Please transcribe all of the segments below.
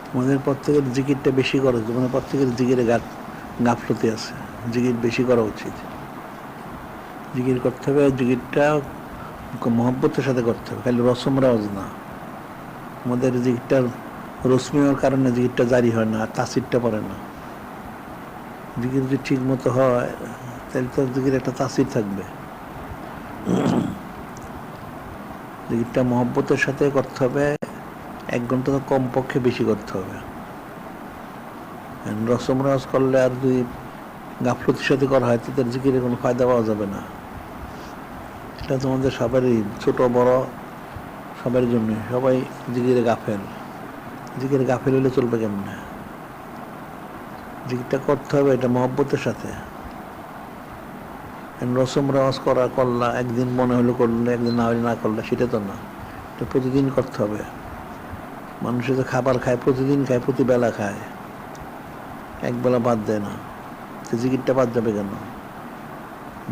তোমাদের প্রত্যেকের জিকিরটা বেশি করো, তোমাদের প্রত্যেকের জিকিরে গাফলতি আছে। জিকির বেশি করা উচিত। জিকির করতে হবে, জিকিরটা মহব্বতের সাথে করতে হবে, খালি রসম রেওয়াজ না। আমাদের জিকিরটার রসমিওর কারণে জিকিরটা জারি হয় না, আর তাসিরটা পড়ে না। জিকির যদি ঠিক মতো হয় তাহলে তো জিকির একটা তাসির থাকবে। জিকিরটা মহব্বতের সাথে করতে হবে, 1 ঘন্টা তো কমপক্ষে বেশি করতে হবে। রসম রেওয়াজ করলে আর যদি গাফলতির সাথে করা হয় তাদের জিকিরে কোনো ফায়দা পাওয়া যাবে না। এটা তোমাদের সবারই, ছোট বড় সবার জন্য, সবাই জিকিরে গাফেল। জিকিরে গাফেল হলে চলবে কেমনে? জিকিরটা করতে হবে এটা মহব্বতের সাথে। রসম রেওয়াজ করলা, একদিন মনে হলো করলে, একদিন না হলে না করলে, সেটা তো না। এটা প্রতিদিন করতে হবে। মানুষে তো খাবার খায়, প্রতিদিন খায়, প্রতি বেলা খায়, একবেলা বাদ দেয় না। তো জিকিরটা বাদ যাবে কেন?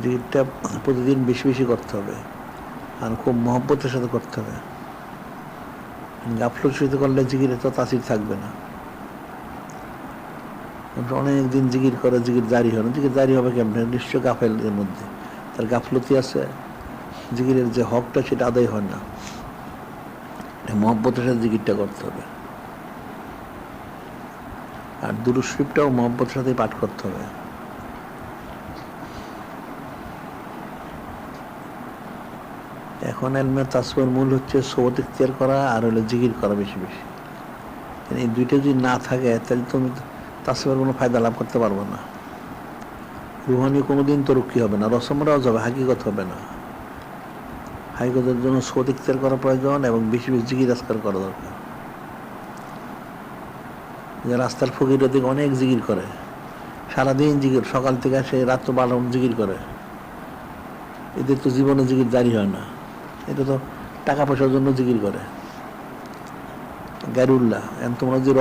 জিকিরটা প্রতিদিন বেশি বেশি করতে হবে, আর খুব মহব্বতের সাথে করতে হবে। গাফলতির সাথে করলে জিকিরে তো তাসির থাকবে না। অনেক দিন জিকির করে, জিকির জারি হয় না। জিকির জারি হবে কেমন? নিশ্চয় গাফেল, এর মধ্যে তার গাফলতি আছে। জিকিরের যে হকটা সেটা আদায় হয় না। মহব্বতের সাথে জিকিরটা করতে হবে, আর দুরূদ শরীফটাও মহব্বতের সাথে পাঠ করতে হবে। এখন এলমে তাসওয়ুফের মূল হচ্ছে সোবত ইখতিয়ার করা আর হলো জিকির করা বেশি বেশি। এই দুইটা যদি না থাকে তাহলে তুমি তাসওয়ুফের কোনো ফায়দা লাভ করতে পারবো না। রুহানি কোনোদিন তরক্কি হবে না, রসমরাও যাবে, হাকিকত হবে না। হাকিকতের জন্য সোবত ইখতিয়ার করা প্রয়োজন এবং বেশি বেশি জিকির আজকার করা দরকার। যে রাস্তার ফকির ওদিকে অনেক জিকির করে, সারাদিন জিকির, সকাল থেকে আসে রাত 12 জিকির করে, এদের তো জীবনে জিকির জারি হয় না। এটা তো টাকা পয়সার জন্য জিকির করে, গায়রুল্লাহ। তোমরা যদি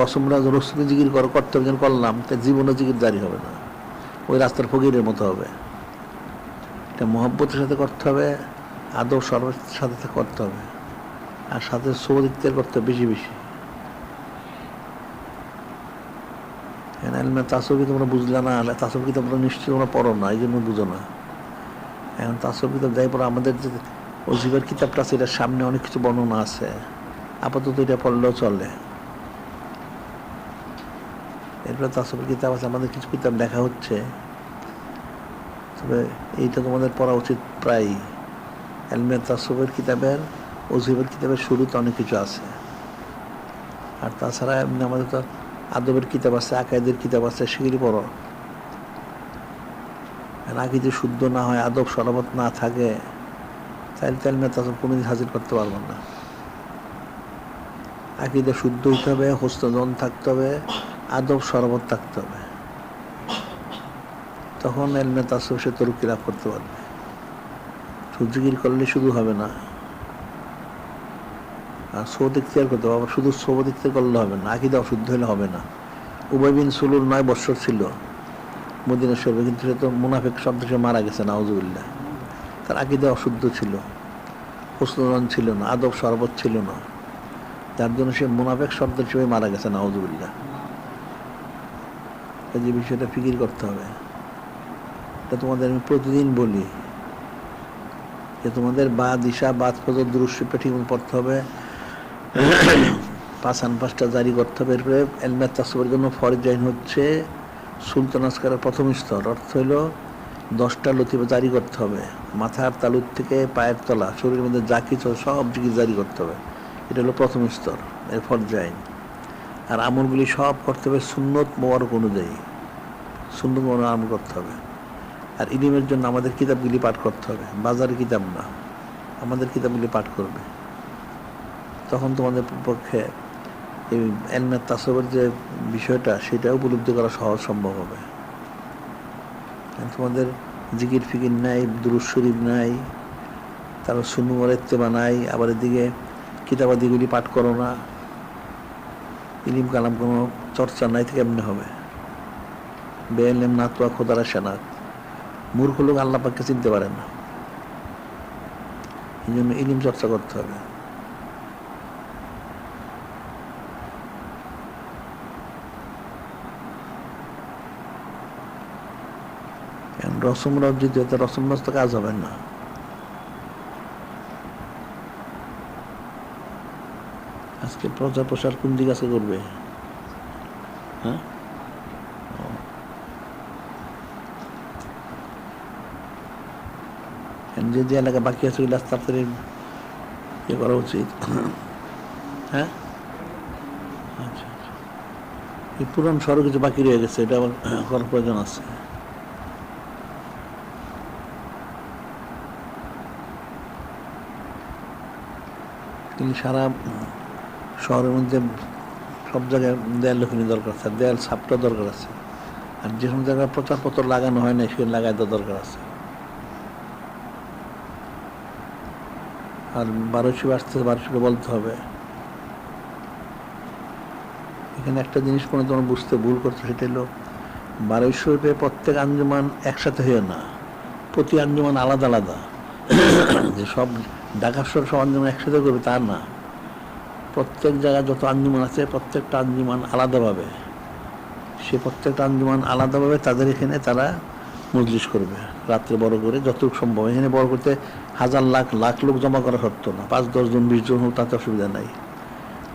রসমি জিকির করো, কর্তব্য যেন করলাম, তাই জীবনে জিকির জারি হবে না, ওই রাস্তার ফকিরের মতো হবে। এটা মহব্বতের সাথে করতে হবে, আদব সর্বের সাথে করতে হবে, আর সাথে সোবত ইখতিয়ার করতে হবে বেশি বেশি। তাসওয়ুফ তোমরা বুঝলে না, তাসওয়ুফ কিতাব তোমরা নিশ্চয়ই তোমরা পড়ো না, এই জন্য বুঝো না। এখন তাসওয়ুফ কিতাব যাই পড়ো, আমাদের যে ওজিফার কিতাবটা আছে, এটার সামনে অনেক কিছু বর্ণনা আছে, আপাতত এটা পড়লেও চলে। এরপরে তাসওয়ুফের কিতাব আছে, আমাদের কিছু কিতাব দেখা হচ্ছে, তবে এইটা তোমাদের পড়া উচিত প্রায়। এলমে তাসওয়ুফের কিতাবের, ওজিফার কিতাবের শুরুতে অনেক কিছু আছে। আর তাছাড়া এমনি আমাদের তো আদবের কিতাব আছে, আকায়েদের কিতাব আছে, সেগুলি পড়ো। আকিদা শুদ্ধ না হয়, আদব সরবত না থাকে, তাহলে এলমে তাসওয়ুফ কোনোদিন হাজির করতে পারবো না। আকিদা শুদ্ধ হইতে হবে, হোসন থাকতে হবে, আদব সরবত থাকতে হবে, তখন এলমে তাসওয়ুফ সে তরুকি লাভ করতে পারবে। জিকির করলে শুধু হবে না, আর সোবত ইখতিয়ার করতে হবে। শুধু সোবত ইখতিয়ার করলে হবে না, আকিদা অশুদ্ধ হলে হবে না। উবাই বিন সুলুল 9 বছর ছিল মদিনা শরীফে, কিন্তু সে তো মুনাফিক শব্দ, সে মারা গেছে, নাউজুবিল্লাহ। তার আকিদা অশুদ্ধ ছিল, হোসন ছিল না, আদব সরবত ছিল না, যার জন্য সে মুনাফিক শব্দ হিসেবে মারা গেছে, নাউজুবিল্লাহ। এই যে বিষয়টা ফিকির করতে হবে। এটা তোমাদের আমি প্রতিদিন বলি যে তোমাদের বাদ ইশা, বাদ ফজর দুরূদ শরীফটা ঠিক মতো পড়তে হবে, 5 জারি করতে হবে। এরপরে এলমে তাসওয়ুফের জন্য ফরজ আইন হচ্ছে সুলতান আসকারের প্রথম স্তর, অর্থ হইল 10টা লতিফা জারি করতে হবে। মাথার তালুর থেকে পায়ের তলা, শরীরের মধ্যে যা কিছু সব জিকির জারি করতে হবে। এটা হলো প্রথম স্তর, এর ফরজ আইন। আর আমলগুলি সব করতে হবে সুন্নত মোবারক অনুযায়ী, সুন্নত মোবারক আমল করতে হবে। আর ইলমের জন্য আমাদের কিতাবগুলি পাঠ করতে হবে, বাজারের কিতাব না, আমাদের কিতাবগুলি পাঠ করবে। তখন তোমাদের পক্ষে এই এলমে তাসওয়ুফের যে বিষয়টা, সেটা উপলব্ধি করা সহজ সম্ভব হবে। তোমাদের জিকির ফিকির নাই, দুরূদ শরীফ নাই, তারপর সুন্নাহর ইত্তেবা নাই, আবার এদিকে কিতাবাদিগুলি পাঠ করো না, ইলিম কালাম কোনো চর্চা নাই, থেকে এমনি হবে? বেএলেম না তোয়া খোদারা সেনাত, মূর্খ লোক আল্লাহ পাককে চিনতে পারে না। এই জন্য ইলিম চর্চা করতে হবে। রসম রজ্জিত হতে রসম তো কাজ হবে না। আজকে প্রচার প্রসার কোন দিকে আজকে করবে? হ্যাঁ, যে যে এলাকা বাকি আছে ওগুলো আস্তে আস্তে ইয়ে করা উচিত। হ্যাঁ, আচ্ছা আচ্ছা। এই পুরান শহরে কিছু বাকি রয়ে গেছে, এটা আবার করার প্রয়োজন আছে। কিন্তু সারা শহরের মধ্যে সব জায়গায় দেয়াল লেখনি দরকার আছে, দেয়াল ছাপটা দরকার আছে। আর যে সময় জায়গায় প্রচারপত্র লাগানো হয় না সেখানে লাগাই দেওয়া দরকার আছে। আর 1200 আসতে 1200 বলতে হবে। এখানে একটা জিনিস কোনো তোমার বুঝতে ভুল করছো, সেটা হলো 1200 প্রত্যেক আঞ্জুমান একসাথে হয়ে না, প্রতি আঞ্জুমান আলাদা আলাদা। যে সব ঢাকা শহর সব আঞ্জুমান একসাথে করবে তা না, প্রত্যেক জায়গায় যত আঞ্জুমান আছে প্রত্যেকটা আঞ্জুমান আলাদাভাবে, সে প্রত্যেকটা আঞ্জুমান আলাদাভাবে তাদের এখানে তারা মজলিস করবে রাত্রে বড় করে যতটুকু সম্ভব। এখানে বড় করতে হাজার লাখ লাখ লোক জমা করা সত্য না, 5-10 জন 20 জন হোক তাতে অসুবিধা নাই।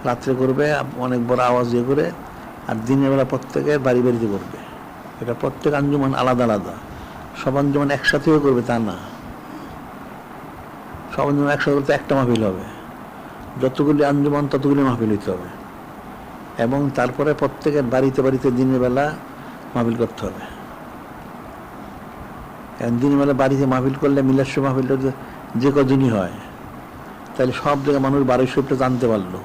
রাত্রে করবে অনেক বড় আওয়াজ দিয়ে করে, আর দিনের বেলা প্রত্যেকে বাড়ি বাড়িতে করবে। এটা প্রত্যেক আঞ্জুমান আলাদা আলাদা, সব আঞ্জুমান একসাথেও করবে তা না। সব আঞ্জুমান একসাথে করতে একটা মাহফিল হবে, যতগুলি আঞ্জুমান ততগুলি মাহফিল হইতে হবে। এবং তারপরে প্রত্যেকের বাড়িতে বাড়িতে দিনের বেলা মাহফিল করতে হবে। দিনের বেলা বাড়িতে মাহফিল করলে মিলাস্য মাহফিলটা যে কদিনই হয়, তাহলে সব জায়গায় মানুষ 1200 জানতে পারলো।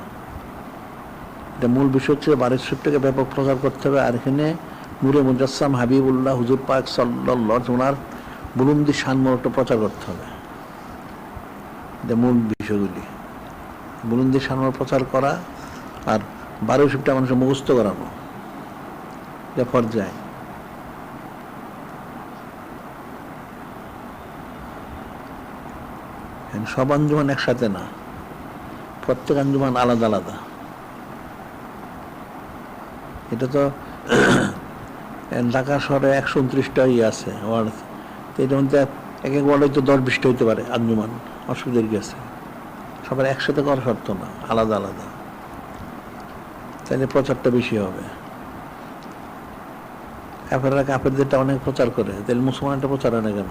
এটা মূল বিষয় হচ্ছে 1200টাকে ব্যাপক প্রচার করতে হবে। আর এখানে নূরে মুজাসসাম হাবিবুল্লাহ হুজুর পাক সাল্লাল্লাহু ওনার বুলন্দি শানমহত্ব প্রচার করতে হবে। এটা মূল বিষয়গুলি, বুলন্দি শানমহত্ব প্রচার করা আর 1200টা মানুষের মুখস্থ করানো, এটা পর্যায়। সব আঞ্জুমান একসাথে না, প্রত্যেক আঞ্জুমান আলাদা আলাদা। এটা তো ঢাকা শহরে 129টা আছে ওয়ার্ড, তো এটার মধ্যে এক এক ওয়ার্ডে তো 10-20টা হইতে পারে আঞ্জুমান, অসুবিধার কি আছে? সবার একসাথে করা শর্ত না, আলাদা আলাদা, তাহলে প্রচারটা বেশি হবে। কাফেররা কাফেরদেরটা অনেক প্রচার করে, তাহলে মুসলমানটা প্রচার হয় না কেন?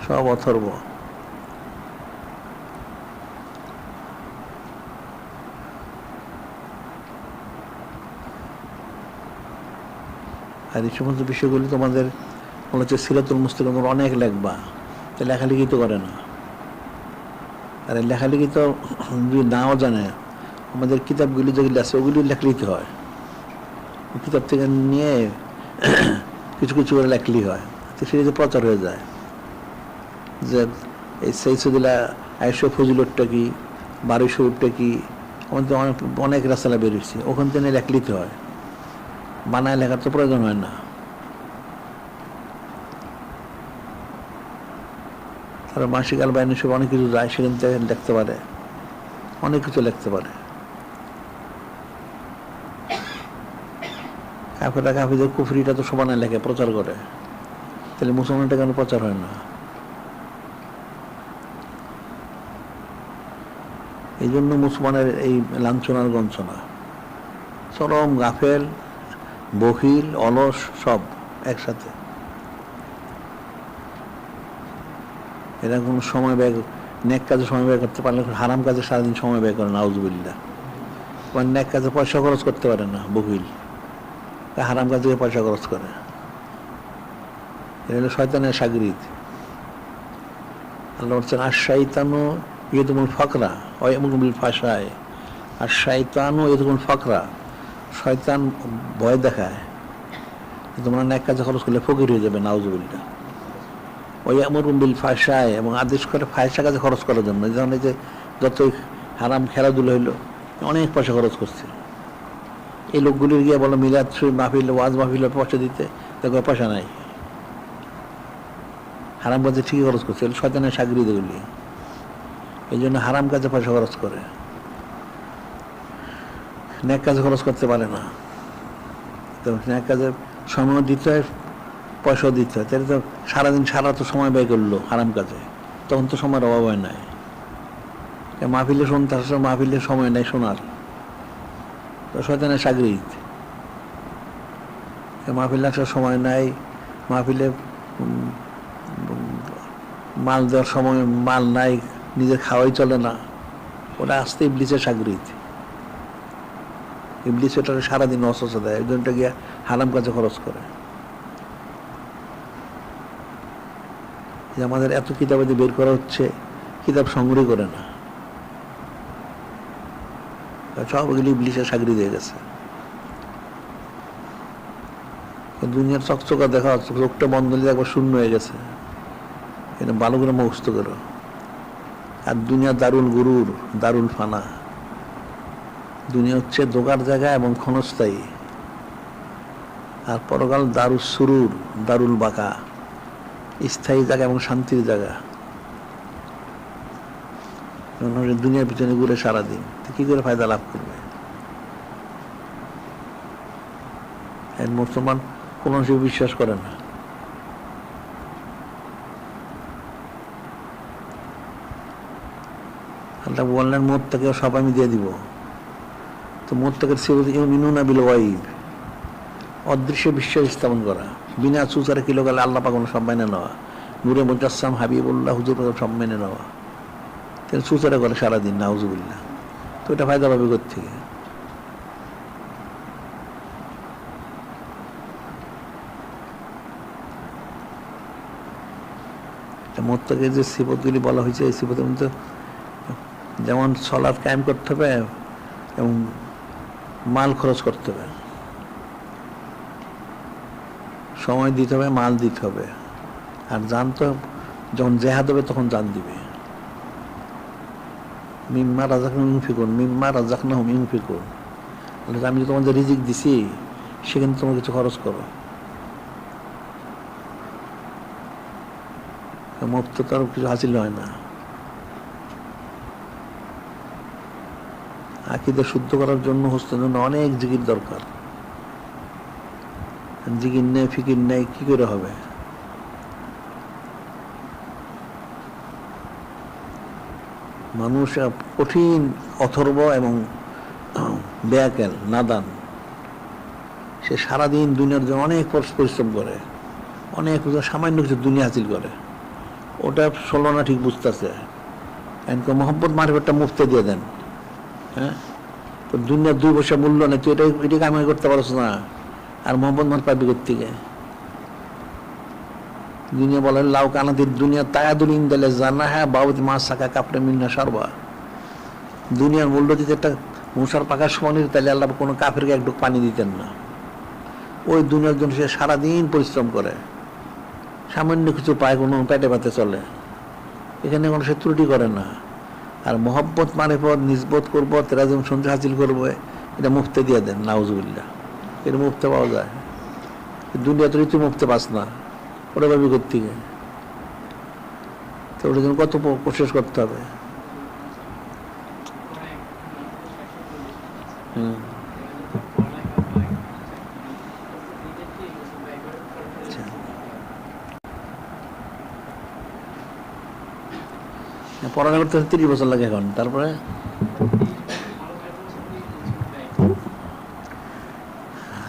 সব অথর্ব। আর এই সমস্ত বিষয়গুলি তোমাদের মনে হচ্ছে সিরাতুল মুস্তাকিম অনেক লেখবা, তো লেখালেখি তো করে না। আর লেখালেখি তো যদি নাও জানে, আমাদের কিতাবগুলি যেগুলি আছে ওগুলি লেখলিতে হয়, কিতাব থেকে নিয়ে কিছু কিছু করে লেখলি হয়, তো সেটা প্রচার হয়ে যায়। যে এই সৈয়দুল্লাহ আয়েশা ফজিলতটা কি, 1200টা কি, আমাদের অনেক রাসালা বেরিয়েছে, ওখান থেকে লেখলিতে হয়, বানায় লেখার তো প্রয়োজন হয় না। তারা মাসিক আলবাইন সব অনেক কিছু যায়, সেখান থেকে লিখতে পারে, অনেক কিছু লিখতে পারে। কাফেররা কাফিরদের কুফরিটা তো সমানে লেখে, প্রচার করে, তাহলে মুসলমানটা কেন প্রচার হয় না? এই জন্য মুসলমানের এই লাঞ্ছনার গঞ্চনা, চরম গাফেল, বখিল, অলস সব একসাথে। এরা কোনো সময় ব্যয়, নেক কাজে সময় ব্যয় করতে পারলে হারাম কাজে সারাদিন সময় ব্যয় করে, নাউজুবিল্লাহ। নেক কাজে পয়সা খরচ করতে পারে না, বখিল, হারাম কাজে পয়সা খরচ করে। এটা হলো শয়তানের শাগরিদ। আল্লাহ বলছেন আশ-শাইতানু ইয়াদুমুল ফাকরা ওয়া ইয়ামুরু বিল ফাহশায়। আশ-শাইতানু ইয়াদুমুল ফাকরা, শয়তান ভয় দেখায় তোমরা নেক কাজে খরচ করলে ফকির হয়ে যাবে, নাউজুবিল্লাহ। ওয়া ইয়ামুরু বিল ফাহশায়, এবং আদেশ করে ফাহশা কাজে খরচ করার জন্য। যেমন এই যে যতই হারাম খেলাধুলা হইলো, অনেক পয়সা খরচ করছে। এই লোকগুলির গিয়ে বলো মিলাদ মাহফিল, ওয়াজ মাহফিল পয়সা দিতে, দেখো পয়সা নাই, হারাম কাজে ঠিকই খরচ করছে। শয়তানের শাগরিদ এগুলি, এই জন্য হারাম কাজে পয়সা খরচ করে, নেক কাজে খরচ করতে পারে না। তো নেক কাজে সময়ও দিতে হয়, পয়সাও দিতে হয়। তাহলে তো সারাদিন সারা তো সময় ব্যয় করলো হারাম কাজে, তখন তো সময়ের অভাব হয় নাই। মাহফিলে শুনতে আসলে মাহফিলে সময় নেই শোনার, তো শয়তানের সাগরিদ। মাহফিলে আসার সময় নাই, মাহফিলে মাল দেওয়ার সময় মাল নাই, নিজের খাওয়াই চলে না, ওটা আসতে ইবলিসের সাগরিদ। ইবলিস ওটাকে সারাদিন অসুস্থ দেয়, একজনটা গিয়ে হারাম কাজে খরচ করে। যে আমাদের এত কিতাব বের করা হচ্ছে, কিতাব সংগ্রহ করে না, সবগুলি ইবলিসের সাগরিদ হয়ে গেছে। দুনিয়ার চকচকা দেখা, চোখটা বন্ধ হলে একবার শূন্য হয়ে গেছে, এটা ভালো করে মুখস্থ করো। আর দুনিয়া দারুল গুরুর, দারুল ফানা। দুনিয়া হচ্ছে দোকার জায়গা এবং ক্ষণস্থায়ী, আর পরকাল দারুল সুরুর, দারুল বাকা, স্থায়ী জায়গা এবং শান্তির জায়গা। দুনিয়ার পিছনে ঘুরে সারাদিন কি করে ফায়দা লাভ করবে? মুসলমান কোন বিশ্বাস করে না। আল্লাহ বললেন মোত্তাকে সব আমি দিয়ে দিব। তো মোত্তাকের মিনুনা বিল গায়ব, অদৃশ্য বিশ্বাস স্থাপন করা, বিনা চুচারে কিলো গেলে আল্লাহ পাক সব মেনে নেওয়া, নূরে মুজাসসাম হাবিবুল্লাহ হুজুর সব মেনে নেওয়া। তাহলে চুচারে করে সারাদিন নাউজুবিল্লাহ, তো এটা ফায়দা পাবে কোত্থেকে? মোত্তাকে যে সিফতগুলি বলা হয়েছে, এই সিফতের মধ্যে যেমন সালাত কায়েম করতে হবে এবং মাল খরচ করতে হবে, সময় দিতে হবে, মাল দিতে হবে, আর জান তো যখন জেহাদ হবে তখন জান দিবে। মিম্মা রাজাকনাহুম ইউনফিকুন, মিম্মা রাজাকনাহুম ইউনফিকুন, আমি যে তোমাদের রিজিক দিছি সেখানে তোমরা কিছু খরচ করো। মুক্ত তার কিছু হাসিল হয় না। আকীদা শুদ্ধ করার জন্য, হোস্টের জন্য অনেক জিকির দরকার। জিকির নেই, ফিকির নেই, কি করে হবে? মানুষ কঠিন, অথর্ব এবং বেয়াকেল, নাদান, সে সারাদিন দুনিয়ার জন্য অনেক পরিশ্রম করে, অনেক সামান্য কিছু দুনিয়া হাসিল করে, ওটা ষোলো না ঠিক বুঝতেছে। মোহাম্মদ মারিফতটা মুফতে দিয়ে দেন, হ্যাঁ, তো দুনিয়ার 2 পয়সা মূল্য নেই, তুই এটাই কামাই করতে পারছ না, আর মোহাম্মদ মার পাবি কোত্থেকে? দুনিয়া বলে লাউ কানাতির দুনিয়া তায়াদুল ইনদালে জানা, হ্যাঁ বাবুতি মাছ শাখা কাপড়ে মিন্না সারবা। দুনিয়ার মূল্য দিতে একটা মশার পাকার সমান, তাহলে আল্লাহ কোনো কাফেরকে একটু পানি দিতেন না। ওই দুনিয়ার জন্য সে সারাদিন পরিশ্রম করে, সামান্য কিছু পায়, কোনো পেটে পাতে চলে, এখানে কোনো সে ত্রুটি করে না। আর মোহাব্বত মারিফত নিসবত করবো, তেরাজম সঞ্চয় হাসিল করবো, এটা মুফতে দিয়ে দেন, নাউজুবিল্লাহ। এটা মুফতে পাওয়া যায়, দুনিয়া তো তুই মুফতে পাস না, ওটা ভাবি কোত্থেকে? তো ওটার জন্য কত কোশিশ করতে হবে। পড়াশোনা করতে 30 বছর লাগে এখন, তারপরে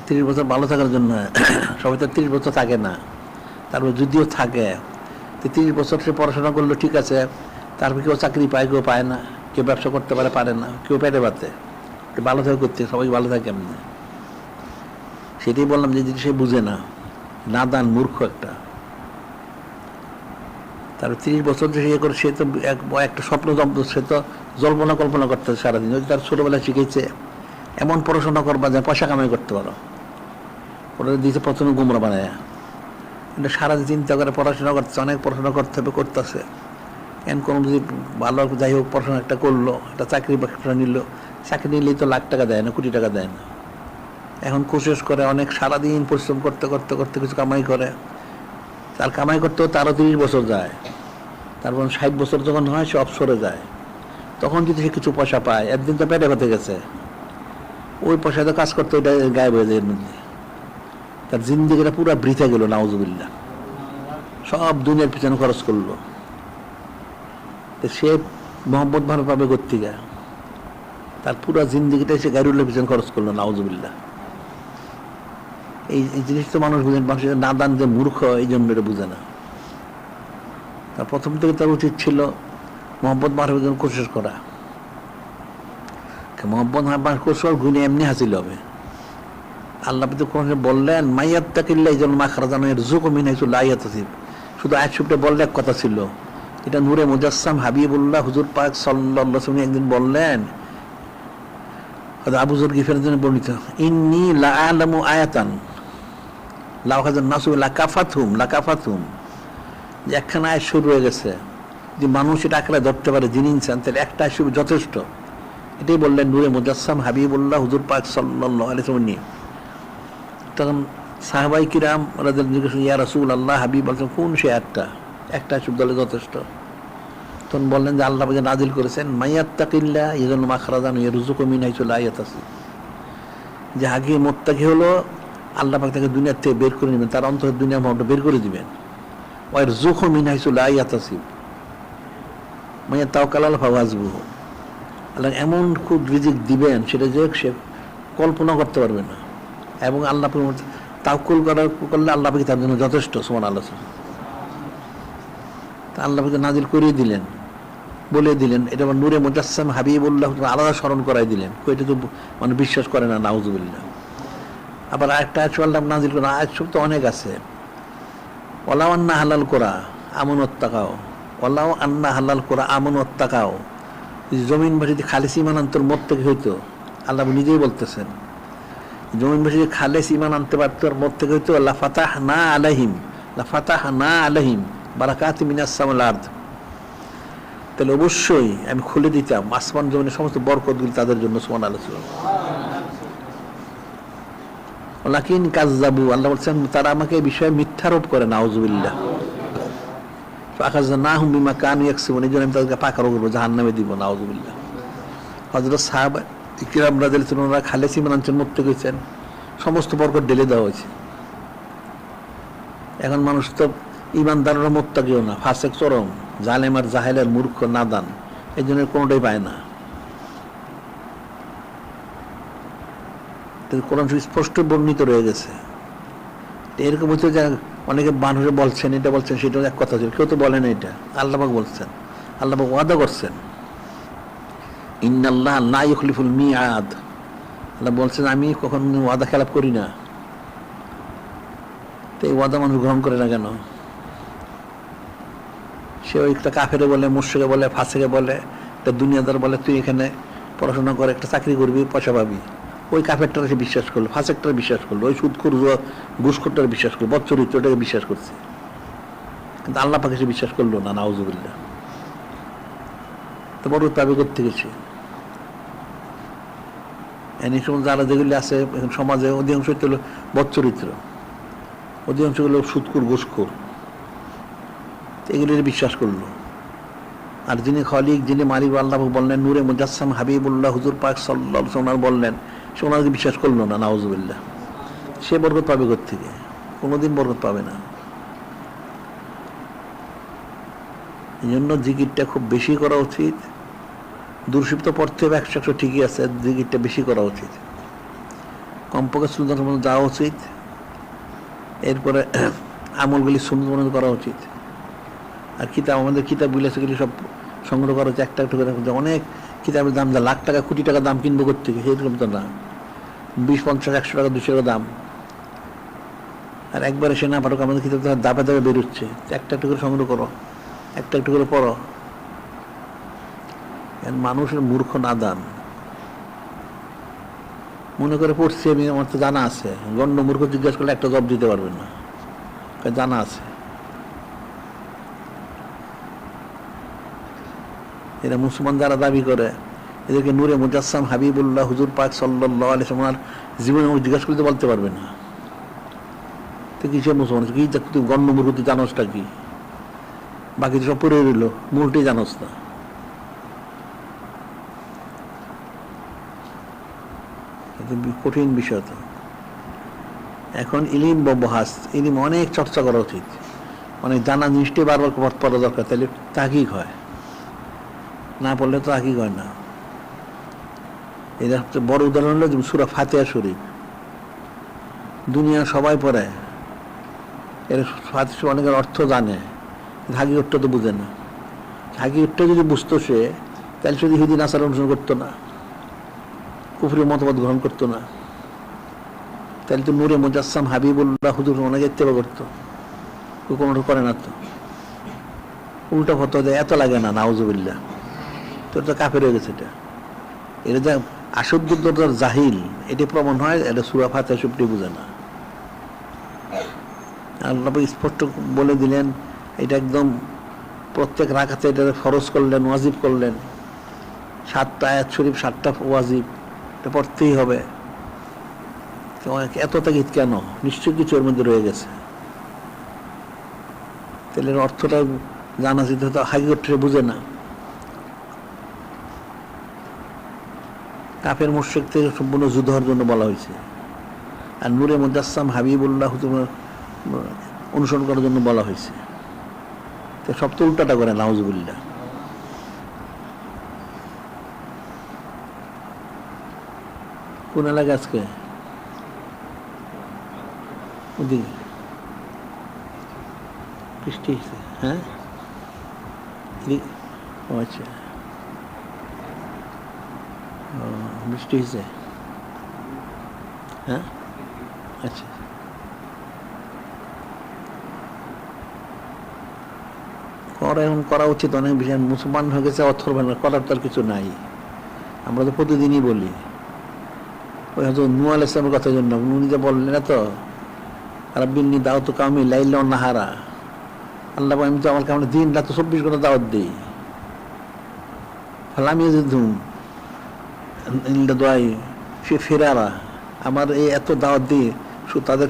30 বছর ভালো থাকার জন্য। সবাই তো 30 বছর থাকে না, তারপর যদিও থাকে 30 বছর সে পড়াশোনা করলো, ঠিক আছে, তারপর কেউ চাকরি পায়, কেউ পায় না, কেউ ব্যবসা করতে পারে না, কেউ পেটে পাতে, ভালো থাকে করতে, সবাই ভালো থাকে এমনি। সেটাই বললাম যে সে বুঝে না, নাদান, মূর্খ একটা। তার 30 বছর যে ইয়ে করে, সে তো একটা স্বপ্ন, সে তো কল্পনা করতে সারাদিন। যদি তার ছোটবেলায় শিখেছে এমন পড়াশোনা করবা যে পয়সা কামাই করতে পারো, ওটা দিয়েছে প্রথমে গুমরা বানায়। এটা সারাদিন চিন্তা করে পড়াশোনা করতেছে, অনেক পড়াশোনা করতে হবে, করতেছে। এখন কোনো যদি ভালো যাই হোক পড়াশোনা একটা করলো, একটা চাকরি বাকরি নিল, চাকরি নিলেই তো লাখ টাকা দেয় না, কোটি টাকা দেয় না। এখন কোশিশ করে অনেক, সারাদিন পরিশ্রম করতে করতে করতে কিছু কামাই করে, তার কামাই করতেও তারও 30 বছর যায়। তারপর 60 বছর যখন হয়, সে অবসরে যায়। তখন যদি সে কিছু পয়সা পায়, একদিন তো পেটে পেতে গেছে, ওই পয়সা তো কাজ করতে ওইটা গায়েব হয়ে যায় এর মধ্যে। তার জিন্দেগিটা পুরো বৃথা গেল, নাউজুবিল্লাহ। সব দুনিয়ার পিছনে খরচ করলো, সে মোহাম্মদ ভালো পাবে কোত্থেকে? তার পুরো জিন্দেগিটাই সে গাইরুল্লাহ পিছনে খরচ করলো, নাউজুবিল্লাহ। এই জিনিস তো মানুষ বুঝেন, মানুষের নাদান যে মূর্খ, এই জন্য এটা বুঝে না। তার প্রথম থেকে তার উচিত ছিল মোহাম্মদ মারফের জন্য কোশিশ করা। মোহাম্মদ মারফ কোশিশ গুণে এমনি হাসিল হবে। আল্লাহ বললেন মাইয়াত্তাকিল্লাহ এই জন্য মাখরাজান ইয়ারযুকু মিন হাইসু লা ইয়াহতাসিব। শুধু আয়াত শরীফটা বললে এক কথা ছিল, এটা নূরে মুজাসসাম হাবিবুল্লাহ হুজুর পাক সাল্লাল্লাহু আলাইহি ওয়াসাল্লাম একদিন বললেন, আবু যর গিফারের জন্য বর্ণিত, ইন্নী লা আ'লামু আয়াতান লাউ হাযান নাসু লাকাফাতহুম, যে একখানা আয়াত শুরু হয়ে গেছে, যে মানুষ এটা আঁকড়ে ধরতে পারে, যিনি ইনসান, তাহলে একটা আয়াত শুরু যথেষ্ট। এটাই বললেন নূরে মুজাসসাম হাবিবুল্লাহ হুজুর পাক সাল্লাল্লাহু আলাইহি ওয়াসাল্লাম নিয়ে। তখন সাহাবাই কিরাম রাদিয়াল্লাহু জিজ্ঞেস, ইয়া রাসূলুল্লাহ, হাবিব বলছেন কোন সে আয়াতটা? একটা শব্দ হলে যথেষ্ট। তখন বললেন যে আল্লাহ পাক নাজিল করেছেন মাইয়াত্তাকিল্লাহ ইয়াজআল মাখরাজান ইয়ারযুকু মিন হাইসু লা ইয়াহতাসিব, যে আগে মুত্তাকি হলো আল্লাহ পাক তাকে দুনিয়া থেকে বের করে নেবেন, তার অন্তর দুনিয়া মহলটা বের করে দিবেন। ওয়ারযুকু মিন হাইসু লা ইয়াহতাসিব মাইয়াতাওয়াক্কাল আলা ফাওয়াজবুহু, আল্লাহ এমন খুব রিজিক দিবেন সেটা যে সে কল্পনা করতে পারবে না। এবং আল্লাহ তাওয়াক্কুল করলে আল্লাহ পাক তার জন্য যথেষ্ট। সুবহানাল্লাহ। তা আল্লাহ পাক নাজিল করিয়ে দিলেন, বলে দিলেন, এটা নূরে মুজাসসাম হাবিবুল্লাহ আলাদা স্মরণ করাই দিলেন। এটা তো মানে বিশ্বাস করে না, নাউজুবিল্লাহ। আবার আরেকটা আয়াত আল্লাহ নাজিল করেন, আয়াত সব তো অনেক আছে, ওয়ালাউ আন্না হালাল কোরা আমানত তাকাও, ওয়ালাউ আন্না হালাল কোরা আমানত তাকাও, জমিনবাসী যদি খালিস ঈমান আনতর মত থেকে হইতো, আল্লাহ নিজেই বলতেছেন, জমিনবাসী যদি খালিস ঈমান আনতে পারতো আর মত থেকে হইতো, লাফাতাহনা আলাইহিম বারাকাতিম মিনাস সামাই ওয়াল আরদ, তাহলে অবশ্যই আমি খুলে দিতাম আসমান জমিনের সমস্ত বরকতগুলি তাদের জন্য। সুবহানাল্লাহ। ওয়ালাকিন কাযযাবু, আল্লাহ বলছেন তারা আমাকে এই বিষয়ে মিথ্যারোপ করে, নাউযুবিল্লাহ। ফাআখাযনাহুম বিমা কানু ইয়াকসিবুন, এই জন্য আমি তাদেরকে পাকড় করবো, জাহান্নামে দিব, নাউযুবিল্লাহ। হযরত সাহাবা কিরাম রাদিয়াল্লাহু আনহুরা খালিস ঈমান আনছেন, মুক্তি হয়েছেন, সমস্ত বরকত ঢেলে দেওয়া হয়েছে। এখন মানুষ তো ঈমানদাররা মুত্তাকিও না, ফাসিক চরম, জালেম আর জাহেলের মূর্খ নাদান, এই জন্য কোনোটাই পায় না। কোরআন স্পষ্ট বর্ণিত রয়ে গেছে। এরকম হচ্ছে যে অনেকে মানুষে বলছেন, এটা বলছেন, সেটা এক কথা ছিল, কেউ তো বলে না এটা, আল্লাহ পাক বলছেন, আল্লাহ পাক ওয়াদা করছেন, ইন্নাল্লাহ লা ইউখলিফুল মিআদ, আল্লাহ বলছেন আমি কখনো ওয়াদা খেলাপ করি না। তো এই ওয়াদা মানুষ গ্রহণ করে না কেন? সে ওই একটা কাফেরে বলে, মুশরিকে বলে, ফাসিকে বলে, একটা দুনিয়াদার বলে তুই এখানে পড়াশোনা করে একটা চাকরি করবি, পয়সা পাবি, ওই কাফেরটারে সে বিশ্বাস করলো, ফাসিকটারে বিশ্বাস করলো, ওই সুদখোর ঘুষখোরটারে বিশ্বাস করলো, বদচরিত্রটাকে বিশ্বাস করছে, কিন্তু আল্লাহ পাকে সে বিশ্বাস করলো না, নাউযুবিল্লাহ। তো বড় পাবে করতে গেছে। এই সময় যারা যেগুলি আছে এখন সমাজে, অধিকাংশ হলো বদচরিত্র, অধিকাংশ হলো সুদখোর ঘুষখোর, এগুলির বিশ্বাস করলো। আর যিনি খলিক, যিনি মালিক, আল্লাহ বললেন নূরে মুজাসসাম হাবিবুল্লাহ হুজুর পাক সাল্লাল্লাহু আলাইহি ওয়াসাল্লাম বললেন, সে ওনাকে বিশ্বাস করলো না, নাউযুবিল্লাহ। সে বরকত পাবে কোত্থেকে? কোনোদিন বরকত পাবে না। এই জন্য জিকিরটা খুব বেশি করা উচিত। দুরশিব তো পড়তে হবে 100 ঠিকই আছে, জিকিরটা বেশি করা উচিত, কমপক্ষে সুন্নাতের মধ্যে যাওয়া উচিত। এরপরে আমলগুলি সুন্নাতের মধ্যে করা উচিত। আর কিতাব, আমাদের কিতাবগুলি আছে, সেগুলি সব সংগ্রহ করা হচ্ছে একটা একটা করে। অনেক কিতাবের দাম যা লাখ টাকা কোটি টাকা দাম কিনবো করতে, সেরকম তো না, 20, 50, 100 টাকা 200 টাকা দাম। আর একবারে সে না পাঠক আমাদের কিতাব দাপে দাপে বেরোচ্ছে, একটা একটা করে সংগ্রহ করো, একটা একটা করে পড়ো। মানুষের মূর্খ নাদান মনে করে পড়ছি আমি, আমার তো জানা আছে। গণ্য মূর্খ জিজ্ঞাসা করলে একটা জবাব দিতে পারবেন না, জানা আছে। এরা মুসলমান যারা দাবি করে, এদেরকে নূরে মুজাসসাম হাবিবুল্লাহ হুজুর পাক সাল্লাল্লাহু আলাইহি ওয়াসাল্লাম জীবনে জিজ্ঞাসা করতে বলতে পারবে না। তো কিসে মুসলমান, কি তুই গণ্য মূর্খ, তুই জানোসটা কি? বাকি সব পড়ে রইল, মূলটি জানোস না। কঠিন বিষয় তো। এখন ইলিম বা বহাস, ইলিম অনেক চর্চা করা উচিত, অনেক জানা জিনিসটি বারবার পড়া দরকার, তাহলে তাহকিক হয়, না পড়লে তো তাহকিক হয় না। এটা সবচেয়ে বড় উদাহরণ হলো সূরা ফাতিহা শরীফ, দুনিয়া সবাই পড়ে, এর ফাতিহা অনেকের অর্থ জানে, হাকিকতটা তো বুঝে না। হাকিকতটা যদি বুঝতো সে, তাহলে শুধু ইহুদি নাসারা অনুসরণ করতো না, কুফরি মতবাদ গ্রহণ করতো না, তাহলে তো নূরে মুজাসসাম হাবিবুল্লাহ হুজুর অনেকে ইত্তেবা করতো, কোনোটা করে না তো, উল্টা ফতোয়া দেয়, এত লাগে না, নাউজুবিল্লাহ, তোর তো কাফের হয়ে গেছে। এটা যা আশুদ্ধতার জাহিল, এটি প্রমাণ হয়, এটা সূরা ফাতিহা শরীফটি বুঝে না। আল্লাহ স্পষ্ট বলে দিলেন, এটা একদম প্রত্যেক রাকাতে এটা ফরজ করলেন, ওয়াজিব করলেন, 7টা আয়াত শরীফ, 7টা ওয়াজিব, এটা পড়তেই হবে। এত তাগিদ কেন? নিশ্চয়ই কিছু এর মধ্যে রয়ে গেছে। তাহলে অর্থটা জানা যেতে হতো, হাকিকতটা বুঝে না। কাফের মুশরিক থেকে সম্পূর্ণ যুদ্ধ হওয়ার জন্য বলা হয়েছে, আর নূরে মুজাসসাম হাবিবুল্লাহ অনুসরণ করার জন্য বলা হয়েছে। তো সব তো উল্টাটা করে, নাউজুবিল্লাহ। কোন এলাকা আজকে ওদিকে বৃষ্টি হয়েছে? হ্যাঁ, ও আচ্ছা, বৃষ্টি হয়েছে, হ্যাঁ, আচ্ছা। এখন করা উচিত, অনেক বিষয় মুসলমান হয়ে গেছে, করার তার কিছু নাই। আমরা তো প্রতিদিনই বলি, ওই হয়তো নূহ আলাইহিস সালামের কথার জন্য উনি যে বললেন না তো, রাব্বিন্নী দাওয়াতু কওমি লাইলা ওয়া নাহারা, আল্লাহ আমি তো আমার কারণে দিন রাত 24 ঘন্টা দাওয়াত দিই, ফালাম ইয়াজিদহুম ইল্লা দুআই ফিরারা, আমার এই এত দাওয়াত দিই, শুধু তাদের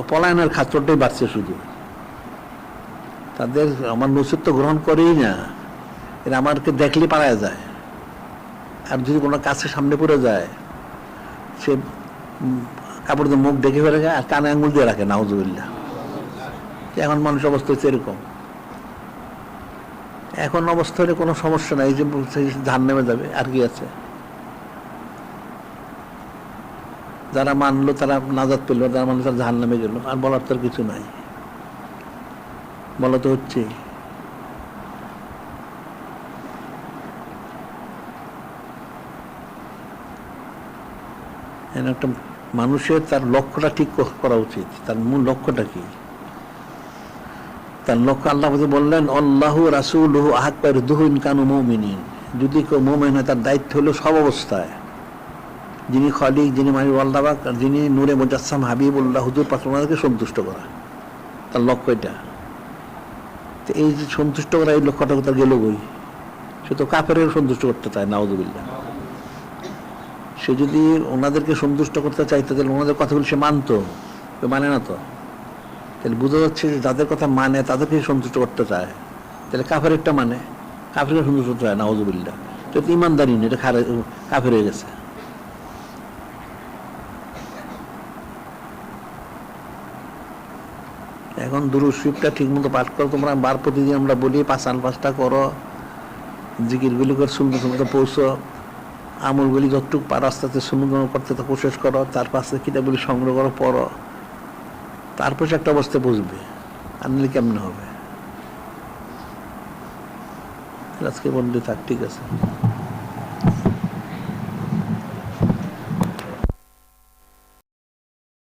পলায়নের খাতরটাই বাড়ছে, শুধু তাদের আমার নসিহত গ্রহণ করেই না, এরা আমাকে দেখলে পালায় যায়। আর যদি কোনো কাছে সামনে পড়ে যায়, সে কাপড় দিয়ে মুখ দেখে ফেলে যায়, আর কানে আঙুল দিয়ে রাখে, নাউজুবিল্লাহ। এখন মানুষ অবস্থা হচ্ছে এরকম। এখন অবস্থা হলে কোনো সমস্যা নাই, যে জাহান্নামে যাবে, আর কি আছে? যারা মানলো তারা নাজাত পেল, যারা মানলো তারা জাহান্নামে গেল, আর বলার তো কিছু নাই, বলা তো হচ্ছে। একটা মানুষের তার লক্ষ্যটা ঠিক করা উচিত, তার মূল লক্ষ্যটা কি? তার লক্ষ্য আল্লাহ বললেন, আল্লাহু রাসূলুহু আহাক্কু ইয়ারদুহু ইন কানু মুমিনিন, যদি কেউ মুমিন হয় তার দায়িত্ব হলো সব অবস্থায়, যিনি খালিক, যিনি মালিক আল্লাহ পাক, যিনি নূরে মুজাসসাম হাবিবুল্লাহ হুজুর পাক, ওনাদেরকে সন্তুষ্ট করা তার লক্ষ্য। এটা তো এই যে সন্তুষ্ট করা, এই লক্ষ্যটা তার গেল বই, সে তো কাফেরের সন্তুষ্ট করতে চায়, নাউযুবিল্লাহ। সে যদি ওনাদেরকে সন্তুষ্ট করতে চাইতো, তাহলে ওনাদের কথাগুলো সে মানতো, মানে না তো। তাহলে বোঝা যাচ্ছে যে যাদের কথা মানে তাদেরকে সন্তুষ্ট করতে চায়, তাহলে কাফের একটা মানে, কাফেরকে সন্তুষ্ট করতে চায়, নাউযুবিল্লাহ। তো ইমানদারি নেই, এটা কাফের হয়ে গেছে। এখন দুরূদ শরীফটা ঠিক মতো পাঠ করো তোমরা, প্রতিদিন আমরা বলি 5টা করো, জিকিরগুলি করে সুন্দর পৌঁছো, আমলগুলি যতটুকু পারো আস্তে আস্তে সুন্দর করতে কোশিশ করো, তার পাশে কিতাবগুলি সংগ্রহ করো, পড়ো, তারপর একটা অবস্থা বুঝবে, আর নিলে কেমন হবে। আজকে বললে থাক, ঠিক আছে।